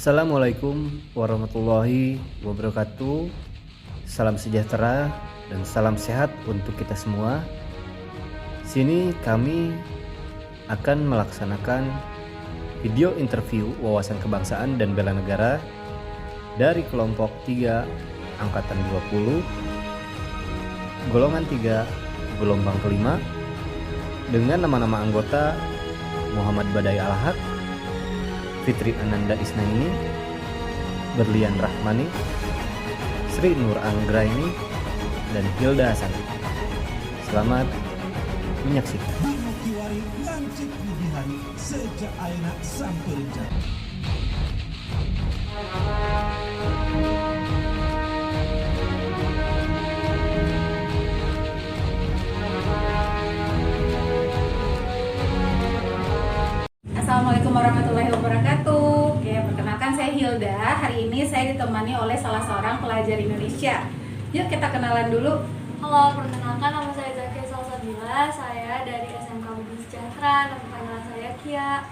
Assalamualaikum warahmatullahi wabarakatuh. Salam sejahtera dan salam sehat untuk kita semua. Sini kami akan melaksanakan video interview wawasan kebangsaan dan bela negara dari kelompok 3 angkatan 20 golongan 3 gelombang kelima dengan nama-nama anggota Muhammad Badai Alhaq, Fitri Ananda Isnaini, Berlian Rahmani, Sri Nur Anggraini, dan Hilda Hasanti. Selamat menyaksikan. Diwari lancip di hari sejak ayeuna sampai rencana. Assalamualaikum warahmatullahi wabarakatuh. Oke, perkenalkan saya Hilda. Hari ini saya ditemani oleh salah seorang pelajar Indonesia. Yuk kita kenalan dulu. Halo, perkenalkan nama saya Zakia Salsabila. Saya dari SMK Budi Sejahtera. Nama panggilan saya Kia.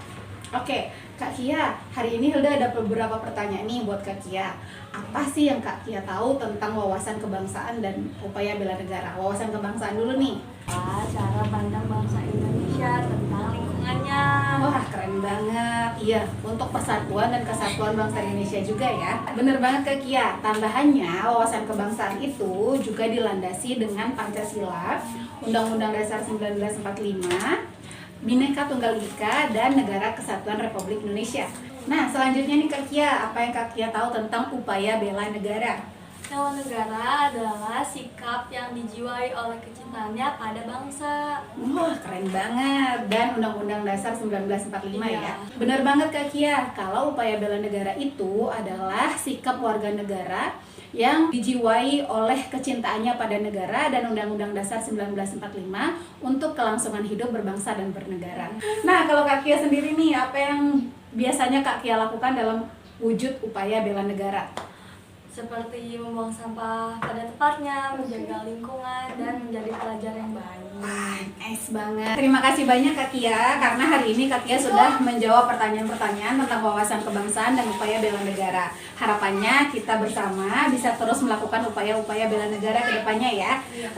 Oke, Kak Kia, hari ini Hilda ada beberapa pertanyaan nih buat Kak Kia. Apa sih yang Kak Kia tahu tentang wawasan kebangsaan dan upaya bela negara? Wawasan kebangsaan dulu nih. Cara pandang bangsa Indonesia tentang lingkungannya. Wah, keren banget. Iya, untuk persatuan dan kesatuan bangsa Indonesia juga ya. Bener banget Kak Kia. Tambahannya, wawasan kebangsaan itu juga dilandasi dengan Pancasila, Undang-Undang Dasar 1945, Bhinneka Tunggal Ika, dan Negara Kesatuan Republik Indonesia. Nah, selanjutnya nih Kak Kia, apa yang Kak Kia tahu tentang upaya bela negara? Bela negara adalah sikap yang dijiwai oleh kecintaannya pada bangsa. Wah, keren banget. Dan Undang-Undang Dasar 1945 Iya. ya. Benar banget Kak Kia, kalau upaya bela negara itu adalah sikap warga negara yang dijiwai oleh kecintaannya pada negara dan Undang-Undang Dasar 1945 untuk kelangsungan hidup berbangsa dan bernegara. Nah, kalau Kak Kia sendiri nih, apa yang biasanya Kak Kia lakukan dalam wujud upaya bela negara? Seperti membuang sampah pada tempatnya, menjaga lingkungan, dan menjadi pelajar yang baik. Wah, nice banget. Terima kasih banyak Kak Kia, karena hari ini Kak Kia sudah menjawab pertanyaan-pertanyaan tentang wawasan kebangsaan dan upaya bela negara. Harapannya kita bersama bisa terus melakukan upaya-upaya bela negara ke depannya ya.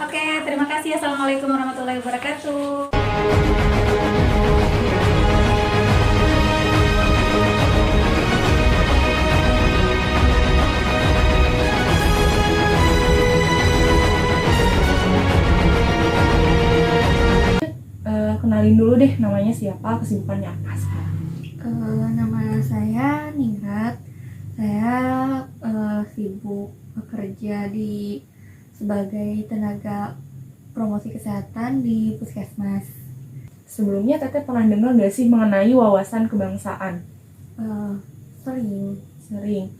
Oke, terima kasih. Assalamualaikum warahmatullahi wabarakatuh. Kenalin dulu deh namanya siapa, kesibukannya apa sekarang? Nama saya Ningrat. Saya sibuk bekerja sebagai tenaga promosi kesehatan di Puskesmas. Sebelumnya Teteh pernah dengar gak sih mengenai wawasan kebangsaan? Sering.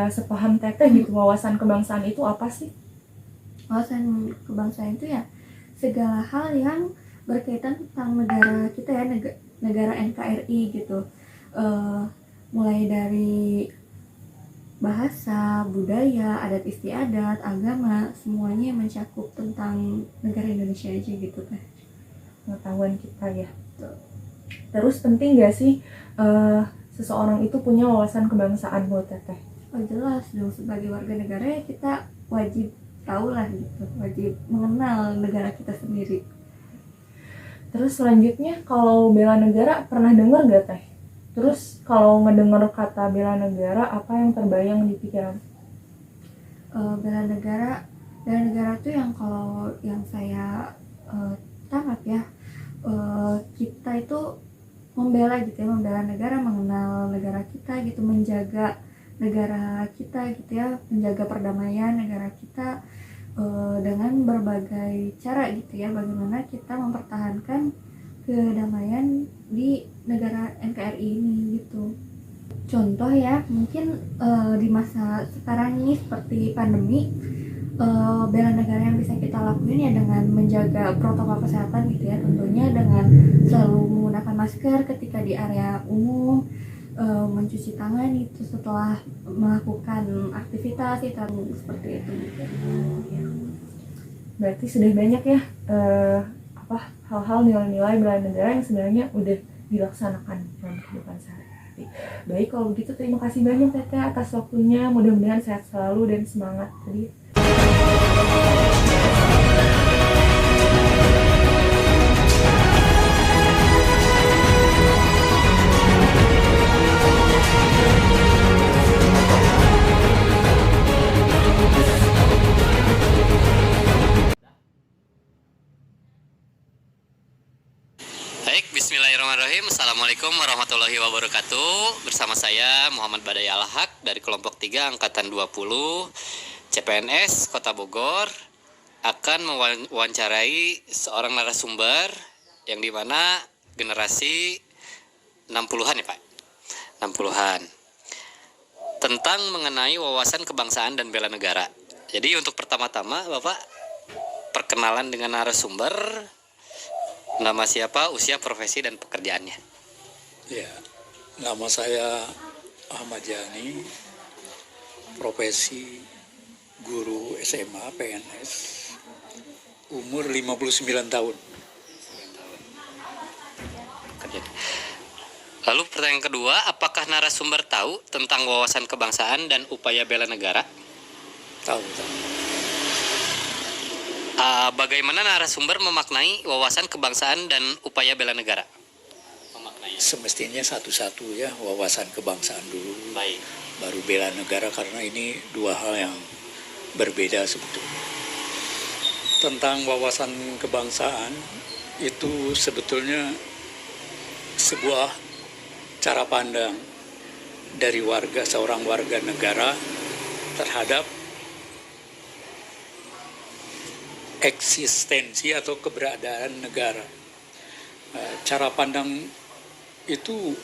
Sepaham Teteh gitu, wawasan kebangsaan itu apa sih? Wawasan kebangsaan itu ya segala hal yang berkaitan tentang negara kita ya, negara NKRI gitu. Mulai dari bahasa, budaya, adat istiadat, agama, semuanya mencakup tentang negara Indonesia aja gitu kan. Pengetahuan kita ya. Terus penting gak sih seseorang itu punya wawasan kebangsaan buat Teteh? Oh jelas dong, sebagai warga negara ya kita wajib tahu lah gitu, wajib mengenal negara kita sendiri. Terus selanjutnya kalau bela negara pernah dengar gak Teh? Terus kalau ngedenger kata bela negara, apa yang terbayang di pikiran? Bela negara tuh yang kalau yang saya tangkap ya, kita itu membela gitu ya, membela negara, mengenal negara kita gitu, menjaga negara kita gitu ya, menjaga perdamaian negara kita dengan berbagai cara gitu ya, bagaimana kita mempertahankan kedamaian di negara NKRI ini gitu. Contoh ya, mungkin di masa sekarang ini seperti pandemi, bela negara yang bisa kita lakuin ya dengan menjaga protokol kesehatan gitu ya, tentunya dengan selalu menggunakan masker ketika di area umum, mencuci tangan itu setelah melakukan aktivitas itu seperti itu. Berarti sudah banyak ya hal-hal nilai-nilai bela negara yang sebenarnya udah dilaksanakan dalam kehidupan sehari-hari. Baik, kalau begitu terima kasih banyak Teteh atas waktunya. Mudah-mudahan sehat selalu dan semangat tadi. Baik, bismillahirrahmanirrahim. Assalamualaikum warahmatullahi wabarakatuh. Bersama saya Muhammad Badai Alhaq dari kelompok 3 Angkatan 20 CPNS Kota Bogor akan mewawancarai seorang narasumber yang dimana generasi 60-an ya Pak, 60-an, tentang mengenai wawasan kebangsaan dan bela negara. Jadi untuk pertama-tama Bapak perkenalan dengan narasumber, nama siapa, usia, profesi, dan pekerjaannya. Ya, nama saya Ahmad Yani, profesi guru SMA PNS, umur 59 tahun. Lalu pertanyaan kedua, apakah narasumber tahu tentang wawasan kebangsaan dan upaya bela negara? Tahu. Bagaimana narasumber memaknai wawasan kebangsaan dan upaya bela negara? Semestinya satu-satu ya, wawasan kebangsaan dulu, Baik. baru bela negara, karena ini dua hal yang berbeda sebetulnya. Tentang wawasan kebangsaan, itu sebetulnya sebuah cara pandang dari seorang warga negara terhadap eksistensi atau keberadaan negara. Cara pandang itu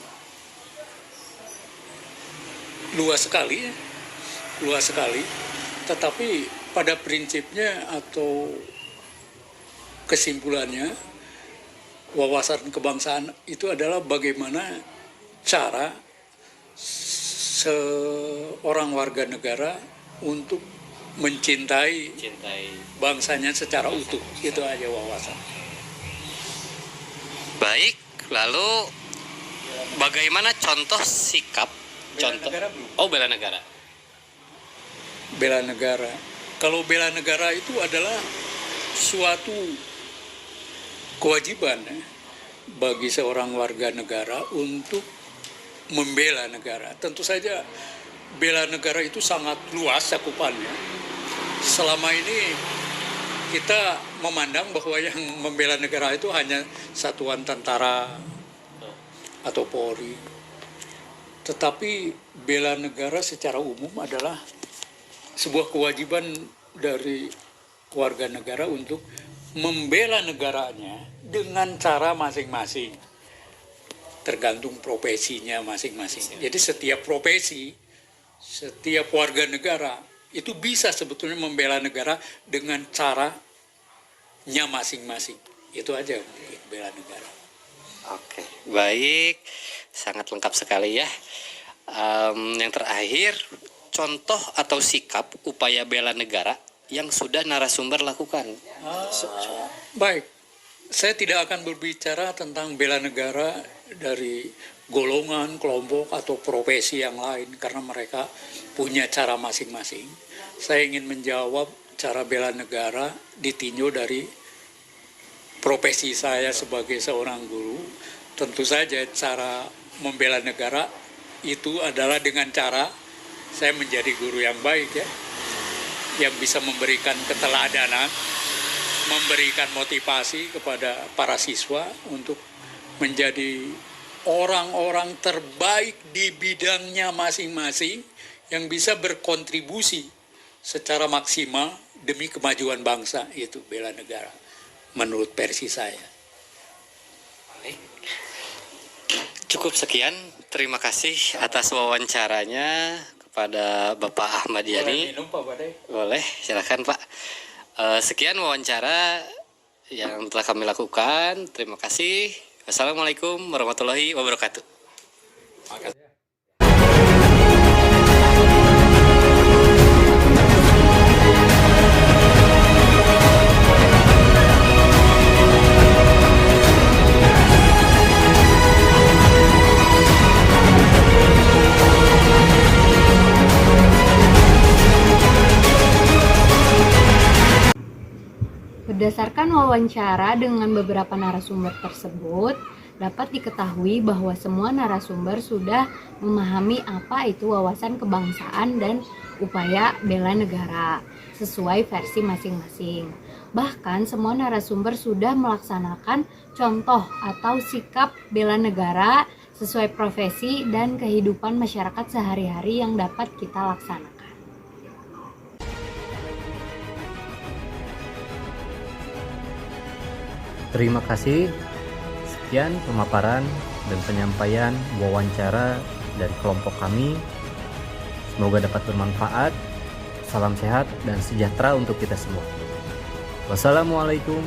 luas sekali, tetapi pada prinsipnya atau kesimpulannya, wawasan kebangsaan itu adalah bagaimana cara seorang warga negara untuk mencintai bangsanya secara utuh. Itu aja wawasan. Baik, lalu bagaimana contoh sikap Negara belum. bela negara. Bela negara. Kalau bela negara itu adalah suatu kewajiban ya, bagi seorang warga negara untuk membela negara. Tentu saja bela negara itu sangat luas cakupannya. Selama ini kita memandang bahwa yang membela negara itu hanya satuan tentara atau Polri. Tetapi bela negara secara umum adalah sebuah kewajiban dari warga negara untuk membela negaranya dengan cara masing-masing. Tergantung profesinya masing-masing. Jadi setiap profesi, setiap warga negara itu bisa sebetulnya membela negara dengan caranya masing-masing. Itu aja bela negara. Oke, baik, sangat lengkap sekali ya. Yang terakhir, contoh atau sikap upaya bela negara yang sudah narasumber lakukan. Baik, saya tidak akan berbicara tentang bela negara dari golongan, kelompok, atau profesi yang lain karena mereka punya cara masing-masing. Saya ingin menjawab cara bela negara ditinjau dari profesi saya sebagai seorang guru. Tentu saja cara membela negara itu adalah dengan cara saya menjadi guru yang baik ya, yang bisa memberikan keteladanan, memberikan motivasi kepada para siswa untuk menjadi orang-orang terbaik di bidangnya masing-masing yang bisa berkontribusi secara maksimal demi kemajuan bangsa. Itu bela negara menurut versi saya. Baik. Cukup sekian, terima kasih atas wawancaranya kepada Bapak Ahmad Yani. Boleh minum Pak Badai? Boleh, silakan Pak. Sekian wawancara yang telah kami lakukan. Terima kasih. Wassalamualaikum warahmatullahi wabarakatuh. Makasih. Berdasarkan wawancara dengan beberapa narasumber tersebut, dapat diketahui bahwa semua narasumber sudah memahami apa itu wawasan kebangsaan dan upaya bela negara sesuai versi masing-masing. Bahkan semua narasumber sudah melaksanakan contoh atau sikap bela negara sesuai profesi dan kehidupan masyarakat sehari-hari yang dapat kita laksanakan. Terima kasih. Sekian pemaparan dan penyampaian wawancara dari kelompok kami. Semoga dapat bermanfaat. Salam sehat dan sejahtera untuk kita semua. Wassalamualaikum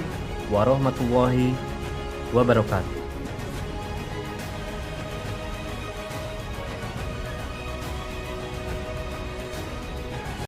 warahmatullahi wabarakatuh.